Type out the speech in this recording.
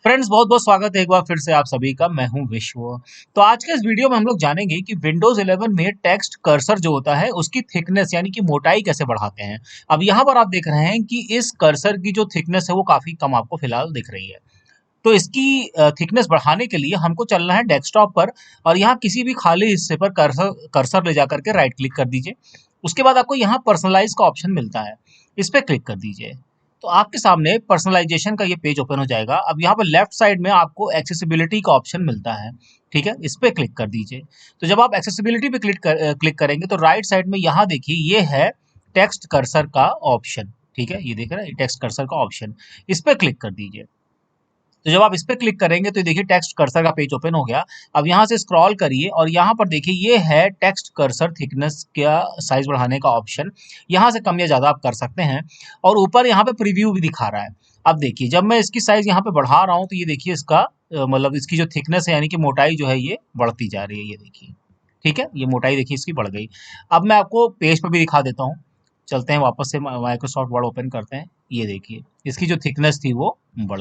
Friends, बहुत बहुत स्वागत है एक बार फिर से आप सभी का। मैं हूं विश्व। तो आज के इस वीडियो में हम लोग जानेंगे कि विंडोज 11 में टेक्स्ट कर्सर जो होता है उसकी थिकनेस यानी कि मोटाई कैसे बढ़ाते हैं। अब यहाँ पर आप देख रहे हैं कि इस कर्सर की जो थिकनेस है वो काफी कम आपको फिलहाल दिख रही है। तो इसकी थिकनेस बढ़ाने के लिए हमको चलना है डेस्कटॉप पर और यहाँ किसी भी खाली हिस्से पर कर्सर कर्सर ले जाकर के राइट क्लिक कर दीजिए। उसके बाद आपको यहाँ पर्सनलाइज का ऑप्शन मिलता है, इस पर क्लिक कर दीजिए। तो आपके सामने पर्सनलाइजेशन का ये पेज ओपन हो जाएगा। अब यहाँ पर लेफ्ट साइड में आपको एक्सेसिबिलिटी का ऑप्शन मिलता है, ठीक है, इस पे क्लिक कर दीजिए। तो जब आप एक्सेसिबिलिटी पे क्लिक करेंगे तो राइट साइड में यहाँ देखिए ये है टेक्स्ट कर्सर का ऑप्शन, ठीक है, ये देख रहे हैं टेक्स्ट कर्सर का ऑप्शन, इस पे क्लिक कर दीजिए। तो जब आप इस पे क्लिक करेंगे तो देखिए टेक्स्ट कर्सर का पेज ओपन हो गया। अब यहाँ से स्क्रॉल करिए और यहाँ पर देखिए ये है टेक्स्ट कर्सर थिकनेस का साइज बढ़ाने का ऑप्शन। यहाँ से कम या ज़्यादा आप कर सकते हैं और ऊपर यहाँ पे प्रीव्यू भी दिखा रहा है। अब देखिए जब मैं इसकी साइज यहाँ पे बढ़ा रहा हूँ तो ये देखिए इसका मतलब इसकी जो थिकनेस है यानी कि मोटाई जो है ये बढ़ती जा रही है, ये देखिए, ठीक है, ये मोटाई देखिए इसकी बढ़ गई। अब मैं आपको पेज पर भी दिखा देता हूँ। चलते हैं वापस से माइक्रोसॉफ्ट वर्ड ओपन करते हैं, ये देखिए इसकी जो थिकनेस थी वो बढ़ गई।